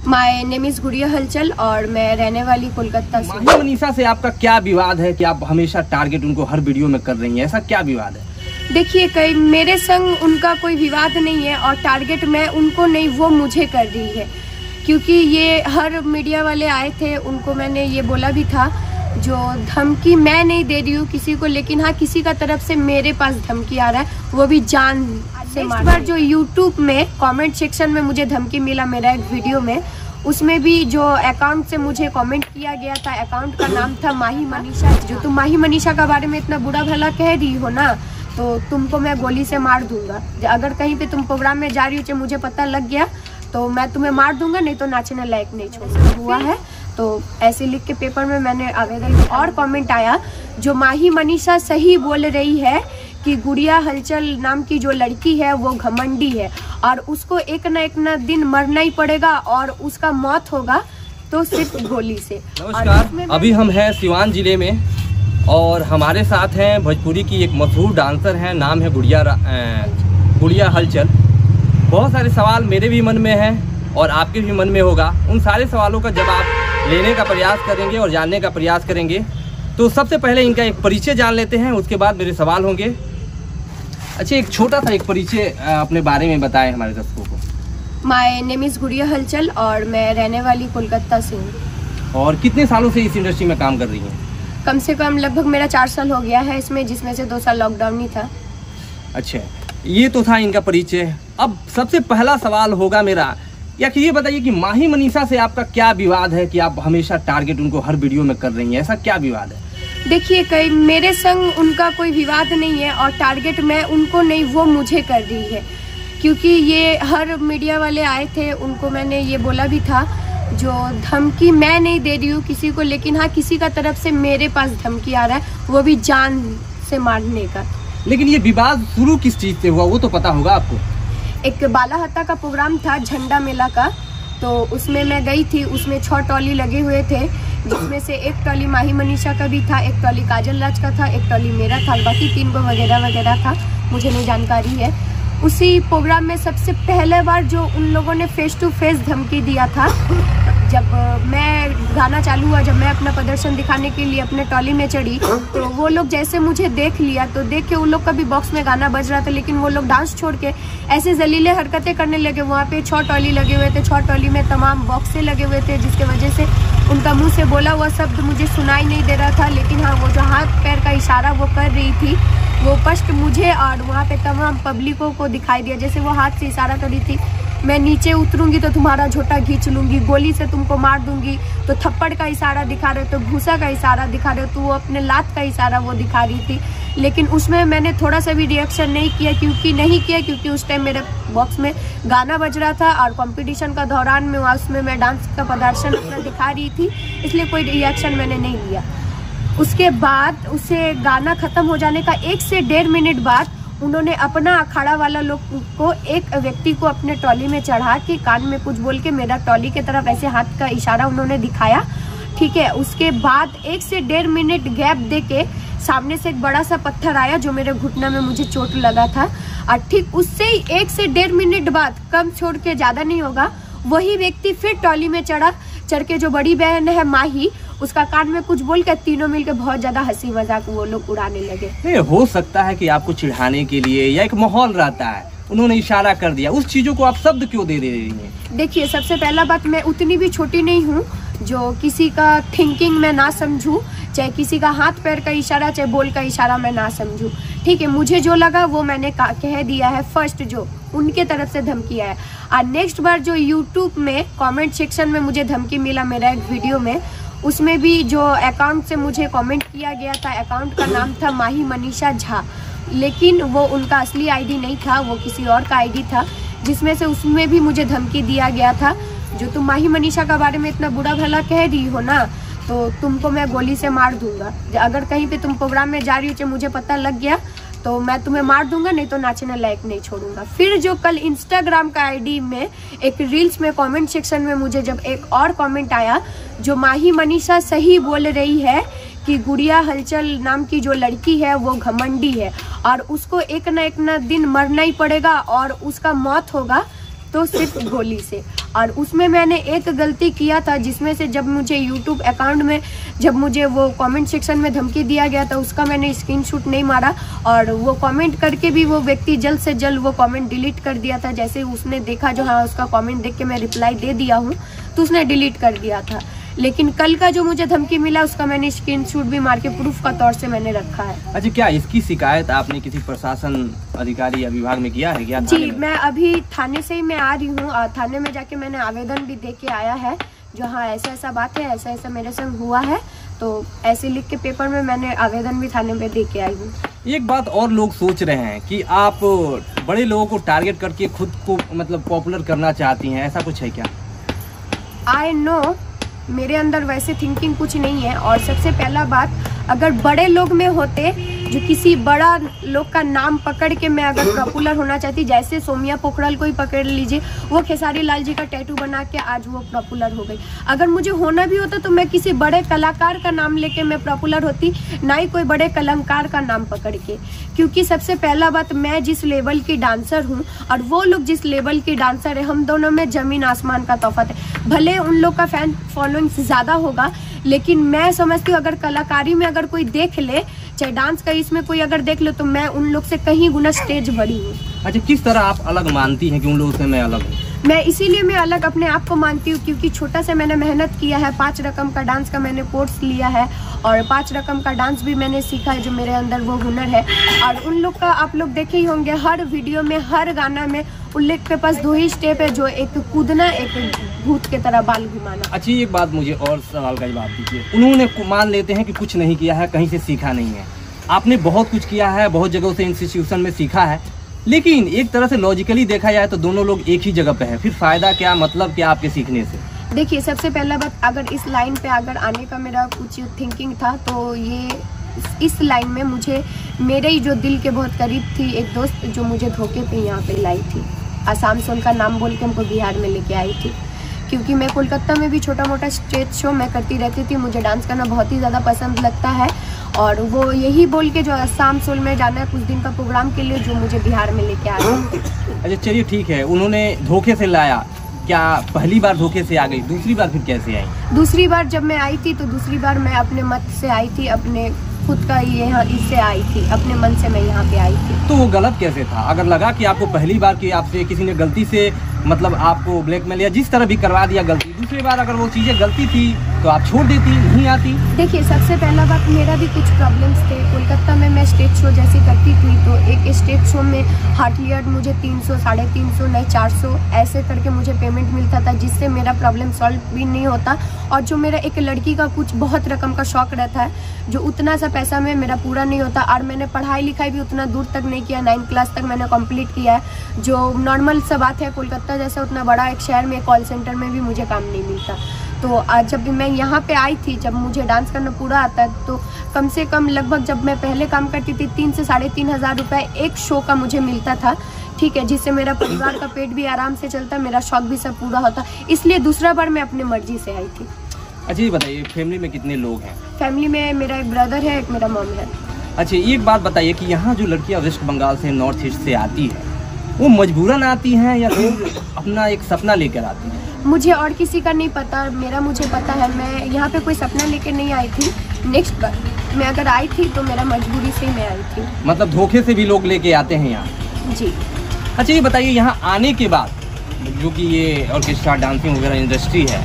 My name is गुड़िया हलचल और मैं रहने वाली कोलकाता से। माही मनीषा से आपका क्या विवाद है कि आप हमेशा टारगेट उनको हर वीडियो में कर रही हैं? ऐसा क्या विवाद है? देखिए, कई मेरे संग उनका कोई विवाद नहीं है और टारगेट मैं उनको नहीं, वो मुझे कर रही है। क्योंकि ये हर मीडिया वाले आए थे, उनको मैंने ये बोला भी था, जो धमकी मैं नहीं दे रही हूँ किसी को, लेकिन हाँ किसी का तरफ से मेरे पास धमकी आ रहा है, वो भी जान से मार। बार जो यूट्यूब में कमेंट सेक्शन में मुझे धमकी मिला मेरा एक वीडियो में, उसमें भी जो अकाउंट से मुझे कमेंट किया गया था, अकाउंट का नाम था माही मनीषा। जो तुम माही मनीषा के बारे में इतना बुरा भला कह रही हो ना, तो तुमको मैं गोली से मार दूंगा। अगर कहीं पे तुम प्रोग्राम में जा रही हो, मुझे पता लग गया तो मैं तुम्हें मार दूंगा, नहीं तो नाचने लायक नहीं छोड़ हुआ है। तो ऐसे लिख के पेपर में मैंने आवेदन। और कमेंट आया, जो माही मनीषा सही बोल रही है कि गुड़िया हलचल नाम की जो लड़की है वो घमंडी है और उसको एक ना दिन मरना ही पड़ेगा और उसका मौत होगा तो सिर्फ गोली से। नमस्कार, अभी हम हैं सिवान जिले में और हमारे साथ हैं भोजपुरी की एक मशहूर डांसर हैं, नाम है गुड़िया हलचल। बहुत सारे सवाल मेरे भी मन में हैं और आपके भी मन में होगा। उन सारे सवालों का जवाब लेने का प्रयास करेंगे और जानने का प्रयास करेंगे। तो सबसे पहले इनका एक परिचय जान लेते हैं, उसके बाद मेरे सवाल होंगे। अच्छा, एक छोटा सा एक परिचय अपने बारे में बताएं हमारे दर्शकों को। माय नेम इज गुड़िया हलचल और मैं रहने वाली कोलकाता से हूँ। और कितने सालों से इस इंडस्ट्री में काम कर रही हैं? कम से कम लगभग मेरा 4 साल हो गया है इसमें, जिसमें से 2 साल लॉकडाउन ही था। अच्छा, ये तो था इनका परिचय। अब सबसे पहला सवाल होगा मेरा, या कि ये बताइए कि माही मनीषा से आपका क्या विवाद है कि आप हमेशा टारगेट उनको हर वीडियो में कर रही हैं? ऐसा क्या विवाद है? देखिए, कई मेरे संग उनका कोई विवाद नहीं है और टारगेट मैं उनको नहीं, वो मुझे कर रही है। क्योंकि ये हर मीडिया वाले आए थे, उनको मैंने ये बोला भी था, जो धमकी मैं नहीं दे रही हूँ किसी को, लेकिन हाँ किसी का तरफ से मेरे पास धमकी आ रहा है, वो भी जान से मारने का। लेकिन ये विवाद शुरू किस चीज़ से हुआ, वो तो पता होगा आपको? एक बालाहट्टा का प्रोग्राम था, झंडा मेला का, तो उसमें मैं गई थी। उसमें 6 टॉली लगे हुए थे, जिसमें से एक टॉली माही मनीषा का भी था, एक टॉली काजल राज का था, एक टॉली मेरा था, बाकी 3 को वगैरह था, मुझे नहीं जानकारी है। उसी प्रोग्राम में सबसे पहले बार जो उन लोगों ने फेस टू फेस धमकी दिया था, जब मैं गाना चालू हुआ, जब मैं अपना प्रदर्शन दिखाने के लिए अपने टॉली में चढ़ी, तो वो लोग जैसे मुझे देख लिया, तो देख के उन लोग का भी बॉक्स में गाना बज रहा था, लेकिन वो लोग डांस छोड़ के ऐसे जलीले हरकतें करने लगे। वहाँ पे 6 टॉली लगे हुए थे, 6 टॉली में तमाम बॉक्सें लगे हुए थे, जिसके वजह से उनका मुंह से बोला हुआ शब्द मुझे सुनाई नहीं दे रहा था। लेकिन हाँ, वो जो हाथ पैर का इशारा वो कर रही थी, वो स्पष्ट मुझे और वहाँ पे तमाम पब्लिकों को दिखाई दिया। जैसे वो हाथ से इशारा कर रही थी, मैं नीचे उतरूंगी तो तुम्हारा झोटा खींच लूंगी, गोली से तुमको मार दूंगी, तो थप्पड़ का इशारा दिखा रहे हो, तो घूसा का इशारा दिखा रहे हो, तो वो अपने लात का इशारा वो दिखा रही थी। लेकिन उसमें मैंने थोड़ा सा भी रिएक्शन नहीं किया। क्योंकि उस टाइम मेरे बॉक्स में गाना बज रहा था और कंपटीशन का दौरान में उसमें मैं डांस का प्रदर्शन अपना दिखा रही थी, इसलिए कोई रिएक्शन मैंने नहीं लिया। उसके बाद उसे गाना खत्म हो जाने का 1 से 1.5 मिनट बाद उन्होंने अपना अखाड़ा वाला लोग को, एक व्यक्ति को अपने टॉली में चढ़ा के कान में कुछ बोल के मेरा टॉली की तरफ ऐसे हाथ का इशारा उन्होंने दिखाया, ठीक है। उसके बाद 1 से 1.5 मिनट गैप देके सामने से एक बड़ा सा पत्थर आया, जो मेरे घुटना में मुझे चोट लगा था। और ठीक उससे ही 1 से 1.5 मिनट बाद, कम छोड़ के ज़्यादा नहीं होगा, वही व्यक्ति फिर टॉली में चढ़ के जो बड़ी बहन है माही, उसका कान में कुछ बोल के तीनों मिलकर बहुत ज्यादा हंसी मजाक वो लोग उड़ाने लगे। नहीं, हो सकता है कि आपको चिढ़ाने के लिए या एक माहौल रहता है, उन्होंने इशारा कर दिया, उस चीजों को आप शब्द क्यों दे रही हैं? देखिए, सबसे पहला बात, मैं उतनी भी छोटी नहीं हूँ जो किसी का थिंकिंग मैं ना समझूं, चाहे किसी का हाथ पैर का इशारा, चाहे बोल का इशारा मैं ना समझूं, ठीक है। मुझे जो लगा वो मैंने कह दिया है। फर्स्ट जो उनके तरफ से धमकी आया, और नेक्स्ट बार जो यूट्यूब में कमेंट सेक्शन में मुझे धमकी मिला मेरा एक वीडियो में, उसमें भी जो अकाउंट से मुझे कमेंट किया गया था, अकाउंट का नाम था माही मनीषा झा, लेकिन वो उनका असली आईडी नहीं था, वो किसी और का आईडी था, जिसमें से उसमें भी मुझे धमकी दिया गया था, जो तुम माही मनीषा के बारे में इतना बुरा भला कह रही हो ना, तो तुमको मैं गोली से मार दूंगा। अगर कहीं पे तुम प्रोग्राम में जा रही हो, मुझे पता लग गया तो मैं तुम्हें मार दूंगा, नहीं तो नाचने लायक नहीं छोड़ूंगा। फिर जो कल इंस्टाग्राम का आईडी में एक रील्स में कमेंट सेक्शन में मुझे जब एक और कमेंट आया, जो माही मनीषा सही बोल रही है कि गुड़िया हलचल नाम की जो लड़की है वो घमंडी है और उसको एक ना दिन मरना ही पड़ेगा और उसका मौत होगा तो सिर्फ गोली से। और उसमें मैंने एक गलती किया था, जिसमें से जब मुझे यूट्यूब अकाउंट में जब मुझे वो कमेंट सेक्शन में धमकी दिया गया था, उसका मैंने स्क्रीनशॉट नहीं मारा और वो कमेंट करके भी वो व्यक्ति जल्द से जल्द वो कमेंट डिलीट कर दिया था। जैसे उसने देखा जो हाँ उसका कमेंट देख के मैं रिप्लाई दे दिया हूँ तो उसने डिलीट कर दिया था। लेकिन कल का जो मुझे धमकी मिला उसका मैंने स्क्रीनशॉट भी मार के प्रूफ का तौर से मैंने रखा है। अच्छा, क्या इसकी शिकायत आपने किसी प्रशासन अधिकारी या विभाग में किया है क्या? जी, मैं अभी थाने से ही मैं आ रही हूँ और थाने में जाके मैंने आवेदन भी दे के आया है जो हाँ ऐसा ऐसा बात है, ऐसा ऐसा मेरे संग हुआ है, तो ऐसे लिख के पेपर में मैंने आवेदन भी थाने में दे के आई हूँ। एक बात और लोग सोच रहे हैं कि आप बड़े लोगों को टारगेट करके खुद को मतलब पॉपुलर करना चाहती हैं, ऐसा कुछ है क्या? आई नो, मेरे अंदर वैसे थिंकिंग कुछ नहीं है। और सबसे पहला बात, अगर बड़े लोग में होते जो किसी बड़ा लोग का नाम पकड़ के मैं अगर पॉपुलर होना चाहती, जैसे सोमिया पोखरल को ही पकड़ लीजिए, वो खेसारी लाल जी का टैटू बना के आज वो पॉपुलर हो गई। अगर मुझे होना भी होता तो मैं किसी बड़े कलाकार का नाम लेके मैं पॉपुलर होती, ना ही कोई बड़े कलाकार का नाम पकड़ के। क्योंकि सबसे पहला बात, मैं जिस लेवल की डांसर हूँ और वो लोग जिस लेवल की डांसर है, हम दोनों में जमीन आसमान का तफावत है। भले उन लोग का फैन फॉलोइंग ज्यादा होगा, लेकिन मैं समझती हूँ अगर कलाकारी में अगर कोई देख ले, चाहे डांस का इसमें कोई अगर देख लो, तो मैं उन लोग से कहीं गुना स्टेज बड़ी हूँ। अच्छा, किस तरह आप अलग मानती हैं कि उन लोगों से मैं अलग हूँ? मैं इसीलिए मैं अलग अपने आप को मानती हूँ क्योंकि छोटा से मैंने मेहनत किया है, 5 रकम का डांस का मैंने कोर्स लिया है और 5 रकम का डांस भी मैंने सीखा है, जो मेरे अंदर वो हुनर है। और उन लोग का आप लोग देखे ही होंगे, हर वीडियो में हर गाना में उन लोग के पास 2 ही स्टेप है, जो एक कूदना, एक भूत के तरह बाल घुमाना। अच्छी एक बात मुझे और सवाल का जवाब दीजिए। उन्होंने मान लेते हैं कि कुछ नहीं किया है, कहीं से सीखा नहीं है। आपने बहुत कुछ किया है, बहुत जगहों से इंस्टीट्यूशन में सीखा है, लेकिन एक तरह से लॉजिकली देखा जाए तो दोनों लोग एक ही जगह पे हैं, फिर फायदा क्या, मतलब क्या आपके सीखने से? देखिए, सबसे पहला बात, अगर इस लाइन पे अगर आने का मेरा कुछ थिंकिंग था तो ये इस लाइन में मुझे मेरे ही जो दिल के बहुत करीब थी एक दोस्त जो मुझे धोखे पे यहाँ पे लाई थी। आसाम सोल का नाम बोल के हमको बिहार में लेके आई थी, क्योंकि मैं कोलकाता में भी छोटा मोटा स्टेज शो मैं करती रहती थी। मुझे डांस करना बहुत ही ज़्यादा पसंद लगता है और वो यही बोल के जो आसाम सोल में जाना है कुछ दिन का प्रोग्राम के लिए, जो मुझे बिहार में लेके आया। अच्छा, चलिए ठीक है, उन्होंने धोखे से लाया, क्या पहली बार धोखे से आ गई, दूसरी बार फिर कैसे आई? दूसरी बार जब मैं आई थी तो दूसरी बार मैं अपने मत से आई थी, अपने खुद का ये यहाँ इससे आई थी, अपने मन से मैं यहाँ पे आई थी। तो वो गलत कैसे था? अगर लगा कि आपको पहली बार कि आपसे किसी ने गलती से मतलब आपको ब्लैकमेल या जिस तरह भी करवा दिया गलती, दूसरी बार अगर वो चीज़ें गलती थी तो आप छोड़ देती, नहीं आती? देखिए, सबसे पहला बात, मेरा भी कुछ प्रॉब्लम्स थे। कोलकाता में मैं स्टेज शो जैसे करती थी तो एक स्टेज शो में हार्डली मुझे 300, 350, नहीं 400 ऐसे करके मुझे पेमेंट मिलता था, जिससे मेरा प्रॉब्लम सॉल्व भी नहीं होता। और जो मेरा एक लड़की का कुछ बहुत रकम का शौक रहता है, जो उतना सा पैसा में मेरा पूरा नहीं होता। और मैंने पढ़ाई लिखाई भी उतना दूर तक नहीं किया, 9th क्लास तक मैंने कंप्लीट किया है, जो नॉर्मल सा बात है। कोलकाता जैसा उतना बड़ा एक शहर में कॉल सेंटर में भी मुझे काम नहीं मिलता। तो आज जब मैं यहाँ पे आई थी, जब मुझे डांस करना पूरा आता है, तो कम से कम लगभग जब मैं पहले काम करती थी 3 से 3.5 हज़ार रुपये एक शो का मुझे मिलता था, ठीक है, जिससे मेरा परिवार का पेट भी आराम से चलता, मेरा शौक भी सब पूरा होता। इसलिए दूसरा बार मैं अपनी मर्जी से आई थी। अच्छा, ये बताइए, फैमिली में कितने लोग हैं? फैमिली में मेरा एक ब्रदर है, एक मेरा मॉम है। अच्छा, एक बात बताइए कि यहाँ जो लड़कियाँ वेस्ट बंगाल से, नॉर्थ ईस्ट से आती है, वो मजबूरन आती हैं या फिर अपना एक सपना लेकर आती हैं? मुझे और किसी का नहीं पता, मेरा मुझे पता है। मैं यहाँ पे कोई सपना लेकर नहीं आई थी। नेक्स्ट बार मैं अगर आई थी तो मेरा मजबूरी से मैं आई थी। मतलब धोखे से भी लोग लेके आते हैं यहाँ? जी। अच्छा, ये बताइए, यहाँ आने के बाद जो कि ये ऑर्केस्ट्रा, डांसिंग वगैरह इंडस्ट्री है,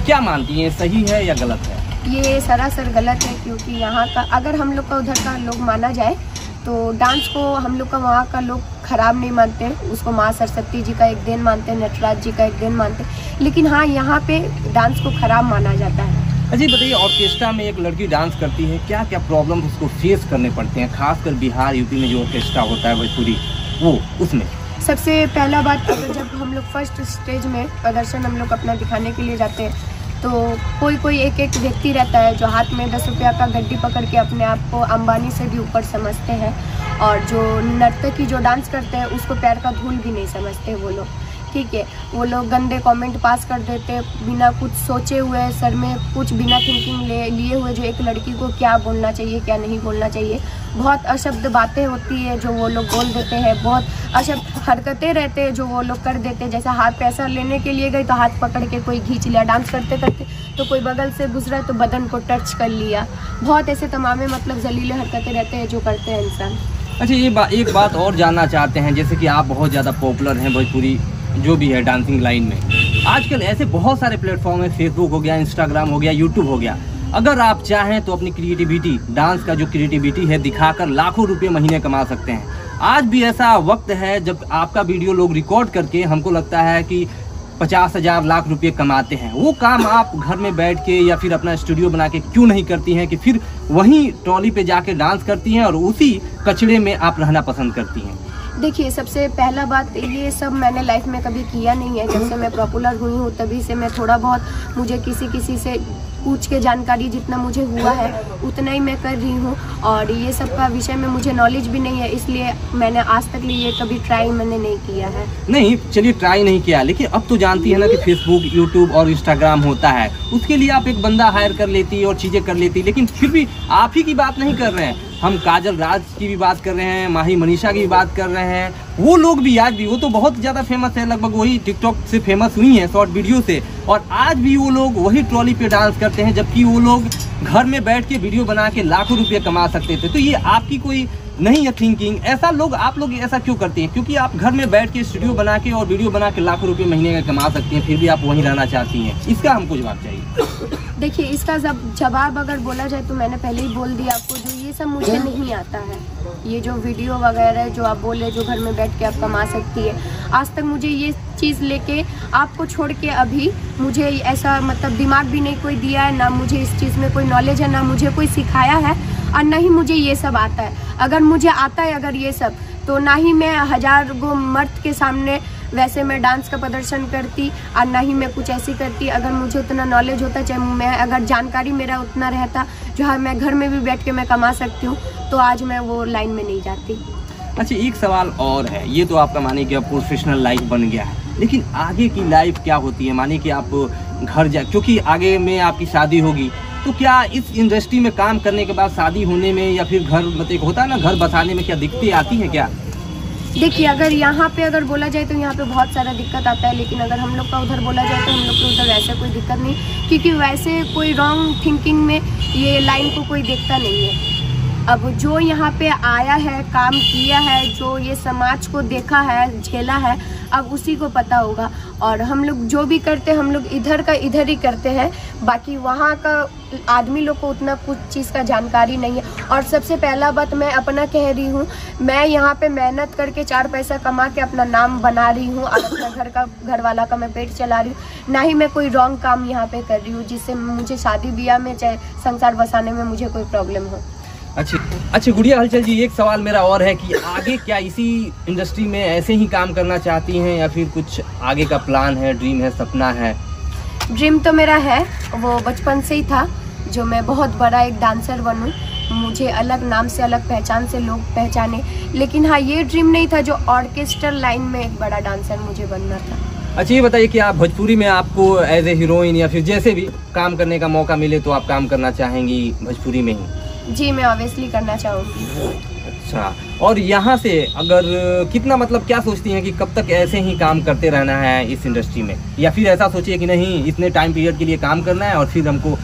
क्या मानती हैं, सही है या गलत है? ये सरासर गलत है, क्योंकि यहाँ का अगर हम लोग का उधर का लोग माना जाए तो डांस को हम लोग का वहाँ का लोग खराब नहीं मानते, उसको माँ सरस्वती जी का एक दिन मानते हैं, नटराज जी का एक दिन मानते हैं। लेकिन हाँ, यहाँ पे डांस को खराब माना जाता है। अच्छा, बताइए, ऑर्केस्ट्रा में एक लड़की डांस करती है, क्या क्या प्रॉब्लम उसको फेस करने पड़ते हैं, खासकर बिहार यूपी में जो ऑर्केस्ट्रा होता है भोजपुरी, वो उसमें? सबसे पहला बात, अगर जब हम लोग फर्स्ट स्टेज में प्रदर्शन हम लोग अपना दिखाने के लिए जाते हैं तो कोई एक व्यक्ति रहता है जो हाथ में 10 रुपया का गड्डी पकड़ के अपने आप को अंबानी से भी ऊपर समझते हैं, और जो नर्तकी जो डांस करते हैं उसको पैर का धूल भी नहीं समझते वो लोग। ठीक है, वो लोग गंदे कमेंट पास कर देते बिना कुछ सोचे हुए, सर में कुछ बिना थिंकिंग लिए हुए, जो एक लड़की को क्या बोलना चाहिए क्या नहीं बोलना चाहिए। बहुत अशब्द बातें होती है जो वो लोग बोल देते हैं, बहुत अशब्द हरकतें रहते हैं जो वो लोग कर देते हैं। जैसे हाथ पैसा लेने के लिए गए तो हाथ पकड़ के कोई खींच लिया, डांस करते करते तो कोई बगल से गुजरा तो बदन को टच कर लिया। बहुत ऐसे तमामे मतलब जलीले हरकतें रहते हैं जो करते हैं इंसान। अच्छा, ये एक बात और जानना चाहते हैं, जैसे कि आप बहुत ज़्यादा पॉपुलर हैं भोजपुरी जो भी है डांसिंग लाइन में। आजकल ऐसे बहुत सारे प्लेटफॉर्म है, फेसबुक हो गया, इंस्टाग्राम हो गया, यूट्यूब हो गया। अगर आप चाहें तो अपनी क्रिएटिविटी, डांस का जो क्रिएटिविटी है दिखाकर लाखों रुपए महीने कमा सकते हैं। आज भी ऐसा वक्त है जब आपका वीडियो लोग रिकॉर्ड करके हमको लगता है कि 50,000 लाख रुपए कमाते हैं। वो काम आप घर में बैठ के या फिर अपना स्टूडियो बना के क्यों नहीं करती हैं कि फिर वहीं ट्रॉली पे जाके डांस करती हैं और उसी कचड़े में आप रहना पसंद करती हैं? देखिए, सबसे पहला बात ये सब मैंने लाइफ में कभी किया नहीं है। जब से मैं पॉपुलर हुई हूँ तभी से मैं थोड़ा बहुत मुझे किसी से पूछ के जानकारी जितना मुझे हुआ है उतना ही मैं कर रही हूँ, और ये सब का विषय में मुझे नॉलेज भी नहीं है, इसलिए मैंने आज तक ये कभी ट्राई मैंने नहीं किया है। नहीं, चलिए ट्राई नहीं किया, लेकिन अब तो जानती है ना कि फेसबुक, यूट्यूब और इंस्टाग्राम होता है, उसके लिए आप एक बंदा हायर कर लेती और चीज़ें कर लेती। लेकिन फिर भी आप ही की बात नहीं कर रहे हैं, हम काजल राज की भी बात कर रहे हैं, माही मनीषा की भी बात कर रहे हैं। वो लोग भी आज भी, वो तो बहुत ज़्यादा फेमस है, लगभग वही टिकटॉक से फेमस हुई हैं शॉर्ट वीडियो से, और आज भी वो लोग वही ट्रॉली पे डांस करते हैं, जबकि वो लोग घर में बैठ के वीडियो बना के लाखों रुपये कमा सकते थे। तो ये आपकी कोई नहीं है थिंकिंग? ऐसा आप लोग ऐसा क्यों करते हैं? क्योंकि आप घर में बैठ के स्टूडियो बना के और वीडियो बना के लाखों रुपये महीने का कमा सकती हैं, फिर भी आप वहीं रहना चाहती हैं। इसका हमको जवाब चाहिए। देखिए, इसका जवाब अगर बोला जाए तो मैंने पहले ही बोल दिया आपको, जो ये सब मुझे नहीं आता है। ये जो वीडियो वगैरह जो आप बोले जो घर में बैठ के आप कमा सकती है, आज तक मुझे ये चीज़ लेके आपको छोड़ के अभी मुझे ऐसा मतलब दिमाग भी नहीं कोई दिया है, ना मुझे इस चीज़ में कोई नॉलेज है, ना मुझे कोई सिखाया है, और ना ही मुझे ये सब आता है। अगर मुझे आता है अगर ये सब, तो ना ही मैं 1000 गो मर्द के सामने वैसे मैं डांस का प्रदर्शन करती, और ना ही मैं कुछ ऐसी करती। अगर मुझे उतना नॉलेज होता, चाहे मैं अगर जानकारी मेरा उतना रहता जो मैं घर में भी बैठ के मैं कमा सकती हूँ, तो आज मैं वो लाइन में नहीं जाती। अच्छा, एक सवाल और है, ये तो आपका माने कि प्रोफेशनल लाइफ बन गया है, लेकिन आगे की लाइफ क्या होती है? माने कि आप घर क्योंकि आगे में आपकी शादी होगी, तो क्या इस इंडस्ट्री में काम करने के बाद शादी होने में या फिर घर मतलब होता है ना, घर बसाने में क्या दिक्कतें आती हैं क्या? देखिए, अगर यहाँ पे अगर बोला जाए तो यहाँ पे बहुत सारा दिक्कत आता है, लेकिन अगर हम लोग का उधर बोला जाए तो हम लोग को उधर ऐसा कोई दिक्कत नहीं, क्योंकि वैसे कोई रॉन्ग थिंकिंग में ये लाइन को कोई देखता नहीं है। अब जो यहाँ पे आया है, काम किया है, जो ये समाज को देखा है, झेला है, अब उसी को पता होगा। और हम लोग जो भी करते हैं हम लोग इधर का इधर ही करते हैं, बाकी वहाँ का आदमी लोग को उतना कुछ चीज़ का जानकारी नहीं है। और सबसे पहला बात मैं अपना कह रही हूँ, मैं यहाँ पे मेहनत करके 4 पैसा कमा के अपना नाम बना रही हूँ और अपना घर वाला का मैं पेट चला रही हूँ, ना ही मैं कोई रॉन्ग काम यहाँ पे कर रही हूँ जिससे मुझे शादी ब्याह में चाहे संसार बसाने में मुझे कोई प्रॉब्लम हो। अच्छा गुड़िया हलचल जी, एक सवाल मेरा और है कि आगे क्या इसी इंडस्ट्री में ऐसे ही काम करना चाहती हैं या फिर कुछ आगे का प्लान है, ड्रीम है, सपना है? ड्रीम तो मेरा है, वो बचपन से ही था, जो मैं बहुत बड़ा एक डांसर बनूं, मुझे अलग नाम से अलग पहचान से लोग पहचाने। लेकिन हाँ, ये ड्रीम नहीं था जो ऑर्केस्ट्रल लाइन में एक बड़ा डांसर मुझे बनना था। अच्छा, ये बताइए कि आप भोजपुरी में आपको एज ए हीरोइन या फिर जैसे भी काम करने का मौका मिले तो आप काम करना चाहेंगी भोजपुरी में ही? जी, मैं ऑब्वियसली करना चाहूँगी। अच्छा, और यहाँ से अगर कितना मतलब क्या सोचती हैं कि कब तक ऐसे ही काम करते रहना है इस इंडस्ट्री में, या फिर ऐसा सोचिए कि नहीं इतने टाइम पीरियड के लिए काम करना है और फिर हमको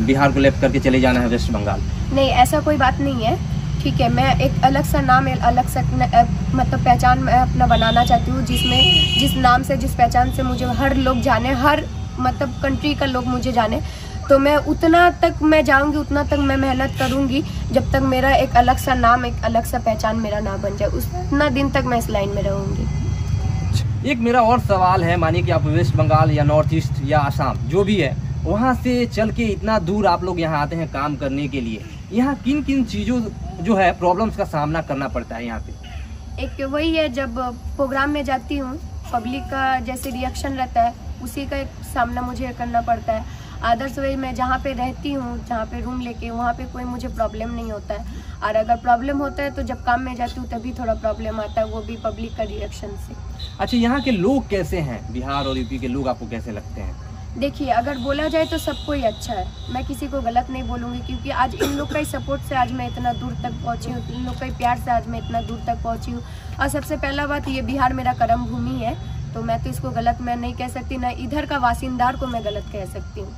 बिहार को लेफ्ट करके चले जाना है वेस्ट बंगाल? नहीं, ऐसा कोई बात नहीं है। ठीक है, मैं एक अलग सा नाम, अलग सा मतलब पहचान मैं अपना बनाना चाहती हूँ, जिसमें जिस नाम से, जिस पहचान से मुझे हर लोग जाने, हर मतलब कंट्री का लोग मुझे जाने। तो मैं उतना तक मैं जाऊंगी, उतना तक मैं मेहनत करूंगी जब तक मेरा एक अलग सा नाम, एक अलग सा पहचान मेरा ना बन जाए, उतना दिन तक मैं इस लाइन में रहूंगी। एक मेरा और सवाल है, मानिए कि आप वेस्ट बंगाल या नॉर्थ ईस्ट या आसाम जो भी है, वहाँ से चल के इतना दूर आप लोग यहाँ आते हैं काम करने के लिए, यहाँ किन किन चीज़ों जो है प्रॉब्लम्स का सामना करना पड़ता है यहाँ पे? एक वही है, जब प्रोग्राम में जाती हूँ पब्लिक का जैसे रिएक्शन रहता है उसी का एक सामना मुझे करना पड़ता है। अदर्स वे मैं जहाँ पे रहती हूँ, जहाँ पे रूम लेके, वहाँ पे कोई मुझे प्रॉब्लम नहीं होता है। और अगर प्रॉब्लम होता है तो जब काम में जाती हूँ तभी थोड़ा प्रॉब्लम आता है, वो भी पब्लिक का रिएक्शन से। अच्छा, यहाँ के लोग कैसे हैं? बिहार और यूपी के लोग आपको कैसे लगते हैं? देखिए, अगर बोला जाए तो सबको ही अच्छा है, मैं किसी को गलत नहीं बोलूँगी, क्योंकि आज इन लोग का ही सपोर्ट से आज मैं इतना दूर तक पहुँची हूँ, इन लोग का ही प्यार से आज मैं इतना दूर तक पहुँची हूँ। और सबसे पहला बात, ये बिहार मेरा कर्म भूमि है, तो मैं तो इसको गलत मैं नहीं कह सकती, ना इधर का वासिंदार को मैं गलत कह सकती हूँ।